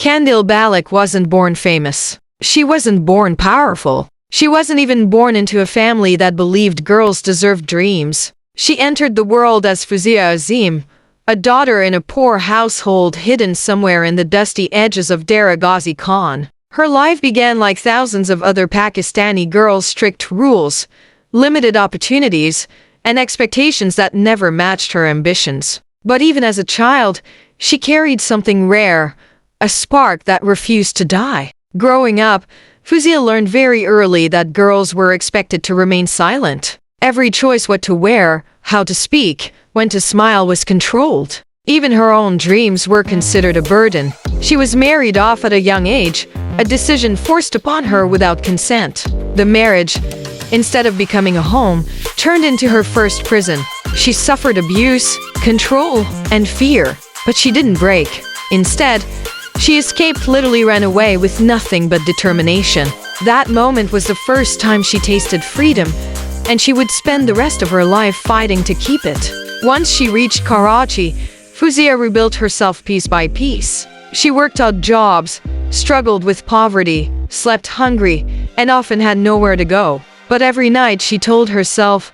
Qandeel Baloch wasn't born famous. She wasn't born powerful. She wasn't even born into a family that believed girls deserved dreams. She entered the world as Waseem, a daughter in a poor household hidden somewhere in the dusty edges of Dera Ghazi Khan. Her life began like thousands of other Pakistani girls: strict rules, limited opportunities, and expectations that never matched her ambitions. But even as a child, she carried something rare, a spark that refused to die. Growing up, Fuzia learned very early that girls were expected to remain silent. Every choice what to wear, how to speak, when to smile was controlled. Even her own dreams were considered a burden. She was married off at a young age, a decision forced upon her without consent. The marriage, instead of becoming a home, turned into her first prison. She suffered abuse, control, and fear, but she didn't break. Instead, she escaped, literally ran away with nothing but determination. That moment was the first time she tasted freedom, and she would spend the rest of her life fighting to keep it. Once she reached Karachi, Fuzia rebuilt herself piece by piece. She worked odd jobs, struggled with poverty, slept hungry, and often had nowhere to go. But every night she told herself,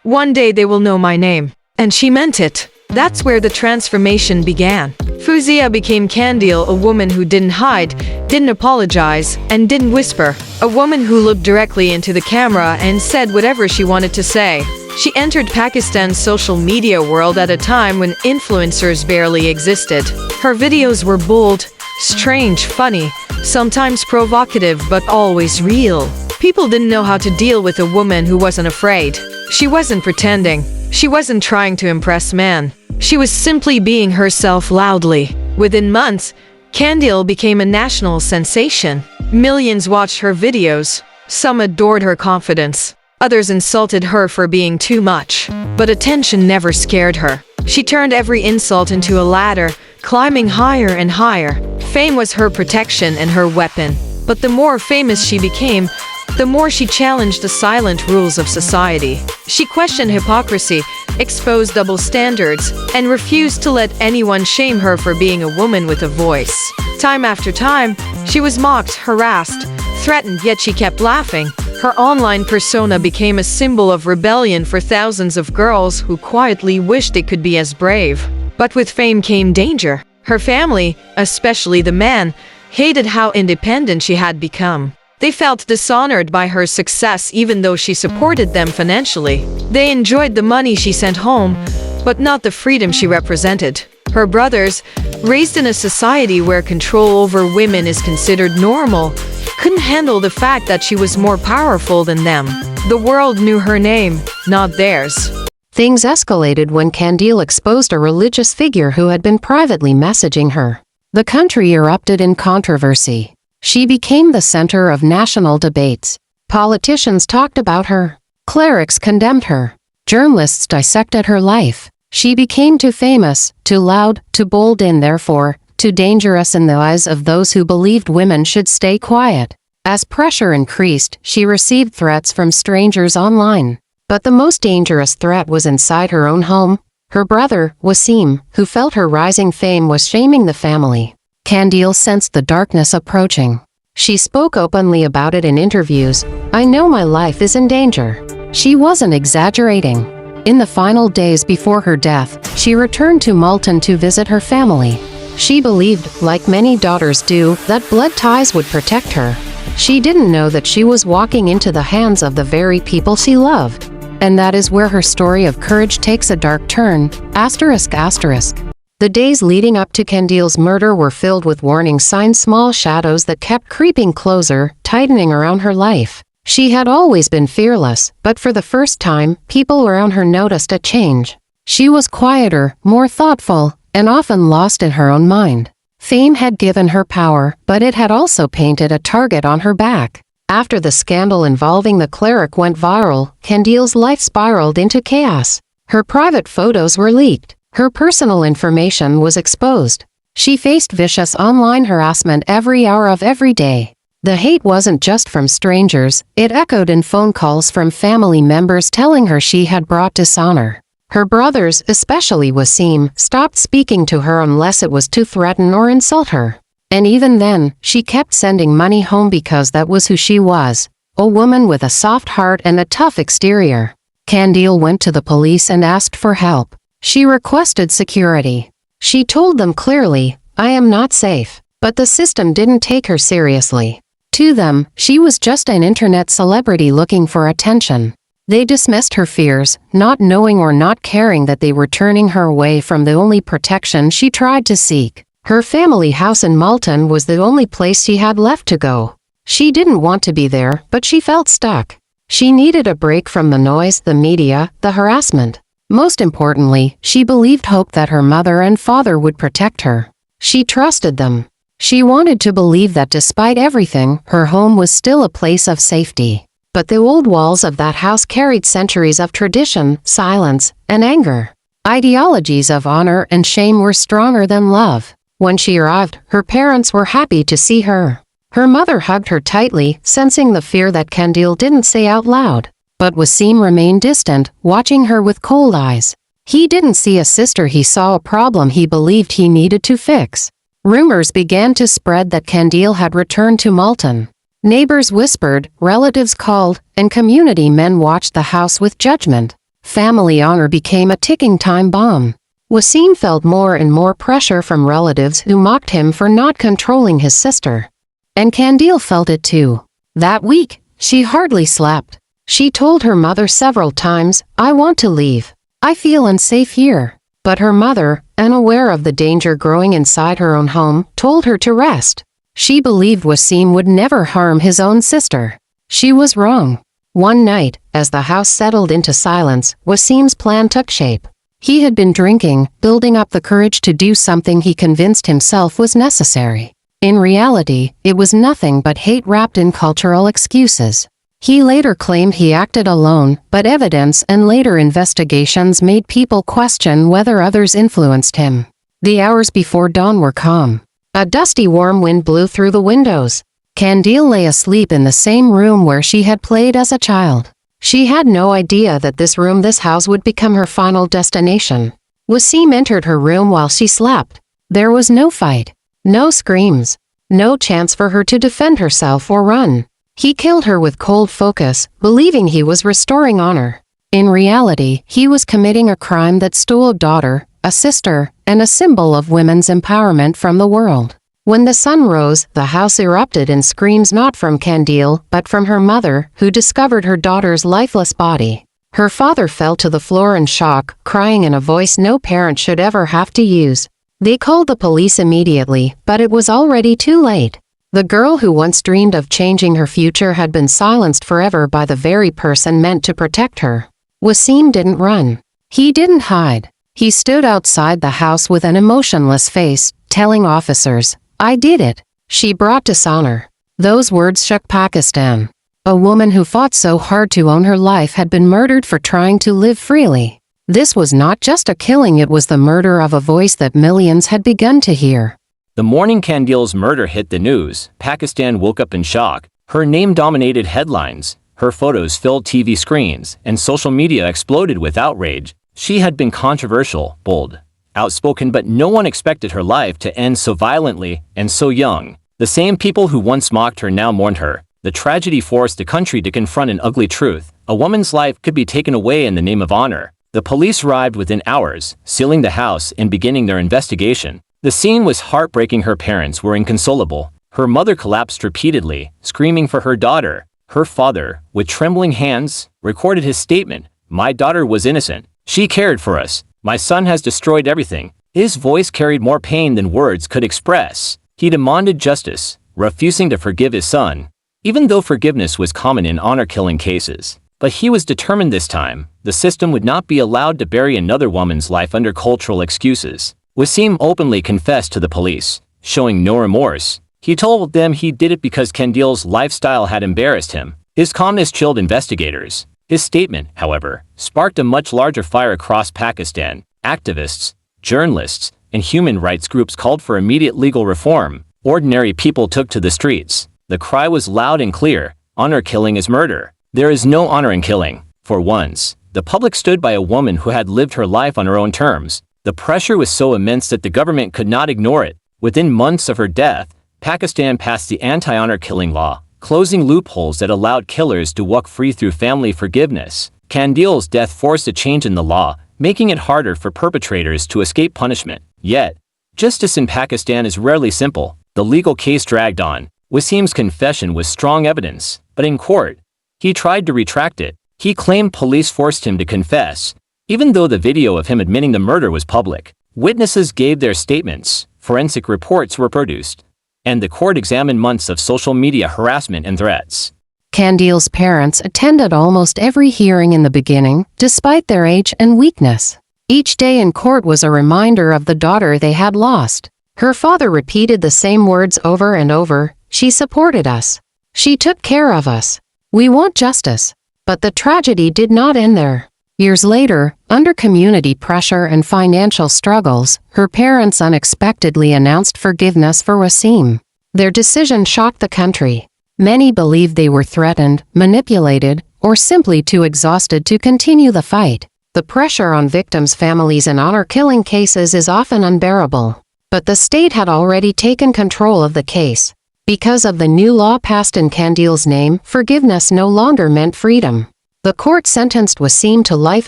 "One day they will know my name." And she meant it. That's where the transformation began. Fuzia became Qandeel, a woman who didn't hide, didn't apologize, and didn't whisper. A woman who looked directly into the camera and said whatever she wanted to say. She entered Pakistan's social media world at a time when influencers barely existed. Her videos were bold, strange, funny, sometimes provocative, but always real. People didn't know how to deal with a woman who wasn't afraid. She wasn't pretending. She wasn't trying to impress men. She was simply being herself loudly. Within months, Qandeel became a national sensation. Millions watched her videos. Some adored her confidence. Others insulted her for being too much. But attention never scared her. She turned every insult into a ladder, climbing higher and higher. Fame was her protection and her weapon. But the more famous she became, the more she challenged the silent rules of society. She questioned hypocrisy, exposed double standards, and refused to let anyone shame her for being a woman with a voice. Time after time, she was mocked, harassed, threatened, yet she kept laughing. Her online persona became a symbol of rebellion for thousands of girls who quietly wished they could be as brave. But with fame came danger. Her family, especially the men, hated how independent she had become. They felt dishonored by her success even though she supported them financially. They enjoyed the money she sent home, but not the freedom she represented. Her brothers, raised in a society where control over women is considered normal, couldn't handle the fact that she was more powerful than them. The world knew her name, not theirs. Things escalated when Qandeel exposed a religious figure who had been privately messaging her. The country erupted in controversy. She became the center of national debates. Politicians talked about her. Clerics condemned her. Journalists dissected her life. She became too famous, too loud, too bold, and therefore, too dangerous in the eyes of those who believed women should stay quiet. As pressure increased, she received threats from strangers online. But the most dangerous threat was inside her own home. Her brother, Waseem, who felt her rising fame was shaming the family. Qandeel sensed the darkness approaching. She spoke openly about it in interviews. "I know my life is in danger." She wasn't exaggerating. In the final days before her death, she returned to Multan to visit her family. She believed, like many daughters do, that blood ties would protect her. She didn't know that she was walking into the hands of the very people she loved. And that is where her story of courage takes a dark turn. ****. The days leading up to Qandeel's murder were filled with warning signs, small shadows that kept creeping closer, tightening around her life. She had always been fearless, but for the first time, people around her noticed a change. She was quieter, more thoughtful, and often lost in her own mind. Fame had given her power, but it had also painted a target on her back. After the scandal involving the cleric went viral, Qandeel's life spiraled into chaos. Her private photos were leaked. Her personal information was exposed. She faced vicious online harassment every hour of every day. The hate wasn't just from strangers, it echoed in phone calls from family members telling her she had brought dishonor. Her brothers, especially Waseem, stopped speaking to her unless it was to threaten or insult her. And even then, she kept sending money home because that was who she was, a woman with a soft heart and a tough exterior. Qandeel went to the police and asked for help. She requested security. She told them clearly, "I am not safe." But the system didn't take her seriously. To them, she was just an internet celebrity looking for attention. They dismissed her fears, not knowing or not caring that they were turning her away from the only protection she tried to seek. Her family house in Multan was the only place she had left to go. She didn't want to be there, but she felt stuck. She needed a break from the noise, the media, the harassment. Most importantly, she believed hope that her mother and father would protect her. She trusted them. She wanted to believe that despite everything, her home was still a place of safety. But the old walls of that house carried centuries of tradition, silence, and anger. Ideologies of honor and shame were stronger than love. When she arrived, her parents were happy to see her. Her mother hugged her tightly, sensing the fear that Qandeel didn't say out loud. But Waseem remained distant, watching her with cold eyes. He didn't see a sister, he saw a problem he believed he needed to fix. Rumors began to spread that Qandeel had returned to Multan. Neighbors whispered, relatives called, and community men watched the house with judgment. Family honor became a ticking time bomb. Waseem felt more and more pressure from relatives who mocked him for not controlling his sister. And Qandeel felt it too. That week, she hardly slept. She told her mother several times, "I want to leave. I feel unsafe here." But her mother, unaware of the danger growing inside her own home, told her to rest. She believed Waseem would never harm his own sister. She was wrong. One night, as the house settled into silence, Waseem's plan took shape. He had been drinking, building up the courage to do something he convinced himself was necessary. In reality, it was nothing but hate wrapped in cultural excuses. He later claimed he acted alone, but evidence and later investigations made people question whether others influenced him. The hours before dawn were calm. A dusty warm wind blew through the windows. Qandeel lay asleep in the same room where she had played as a child. She had no idea that this house would become her final destination. Waseem entered her room while she slept. There was no fight, no screams, no chance for her to defend herself or run. He killed her with cold focus, believing he was restoring honor. In reality, he was committing a crime that stole a daughter, a sister, and a symbol of women's empowerment from the world. When the sun rose, the house erupted in screams not from Qandeel, but from her mother, who discovered her daughter's lifeless body. Her father fell to the floor in shock, crying in a voice no parent should ever have to use. They called the police immediately, but it was already too late. The girl who once dreamed of changing her future had been silenced forever by the very person meant to protect her. Waseem didn't run. He didn't hide. He stood outside the house with an emotionless face, telling officers, "I did it." She brought dishonor. Those words shook Pakistan. A woman who fought so hard to own her life had been murdered for trying to live freely. This was not just a killing, it was the murder of a voice that millions had begun to hear. The morning Qandeel's murder hit the news, Pakistan woke up in shock. Her name dominated headlines, her photos filled TV screens, and social media exploded with outrage. She had been controversial, bold, outspoken, but no one expected her life to end so violently and so young. The same people who once mocked her now mourned her. The tragedy forced the country to confront an ugly truth. A woman's life could be taken away in the name of honor. The police arrived within hours, sealing the house and beginning their investigation. The scene was heartbreaking. Her parents were inconsolable. Her mother collapsed repeatedly, screaming for her daughter. Her father, with trembling hands, recorded his statement, "My daughter was innocent. She cared for us. My son has destroyed everything." His voice carried more pain than words could express. He demanded justice, refusing to forgive his son, even though forgiveness was common in honor-killing cases. But he was determined this time. The system would not be allowed to bury another woman's life under cultural excuses. Waseem openly confessed to the police, showing no remorse. He told them he did it because Qandeel's lifestyle had embarrassed him. His calmness chilled investigators. His statement, however, sparked a much larger fire across Pakistan. Activists, journalists, and human rights groups called for immediate legal reform. Ordinary people took to the streets. The cry was loud and clear: honor killing is murder. There is no honor in killing. For once, the public stood by a woman who had lived her life on her own terms. The pressure was so immense that the government could not ignore it. Within months of her death, Pakistan passed the anti-honor killing law, closing loopholes that allowed killers to walk free through family forgiveness. Qandeel's death forced a change in the law, making it harder for perpetrators to escape punishment. Yet, justice in Pakistan is rarely simple. The legal case dragged on. Waseem's confession was strong evidence, but in court, he tried to retract it. He claimed police forced him to confess, even though the video of him admitting the murder was public. Witnesses gave their statements, forensic reports were produced, and the court examined months of social media harassment and threats. Qandeel's parents attended almost every hearing in the beginning, despite their age and weakness. Each day in court was a reminder of the daughter they had lost. Her father repeated the same words over and over: "She supported us. She took care of us. We want justice." But the tragedy did not end there. Years later, under community pressure and financial struggles, her parents unexpectedly announced forgiveness for Waseem. Their decision shocked the country. Many believed they were threatened, manipulated, or simply too exhausted to continue the fight. The pressure on victims' families in honor-killing cases is often unbearable. But the state had already taken control of the case. Because of the new law passed in Qandeel's name, forgiveness no longer meant freedom. The court sentenced Waseem to life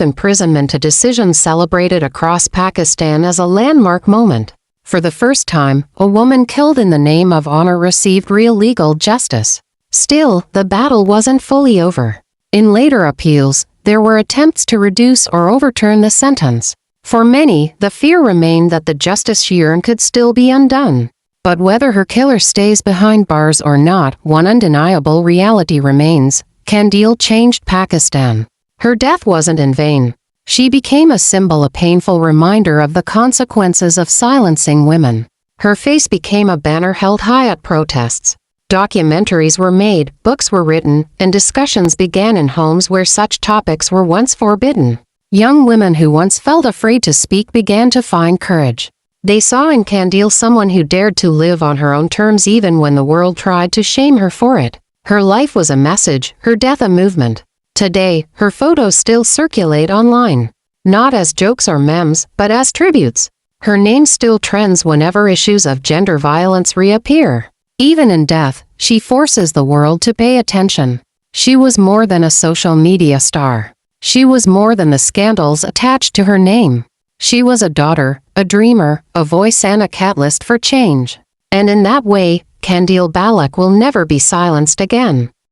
imprisonment, a decision celebrated across Pakistan as a landmark moment. For the first time, a woman killed in the name of honor received real legal justice. Still, the battle wasn't fully over. In later appeals, there were attempts to reduce or overturn the sentence. For many, the fear remained that the justice she earned could still be undone. But whether her killer stays behind bars or not, one undeniable reality remains: Qandeel changed Pakistan. Her death wasn't in vain. She became a symbol, a painful reminder of the consequences of silencing women. Her face became a banner held high at protests. Documentaries were made, books were written, and discussions began in homes where such topics were once forbidden. Young women who once felt afraid to speak began to find courage. They saw in Qandeel someone who dared to live on her own terms even when the world tried to shame her for it. Her life was a message, her death a movement. Today, her photos still circulate online. Not as jokes or memes, but as tributes. Her name still trends whenever issues of gender violence reappear. Even in death, she forces the world to pay attention. She was more than a social media star. She was more than the scandals attached to her name. She was a daughter, a dreamer, a voice, and a catalyst for change. And in that way, Qandeel Baloch will never be silenced again.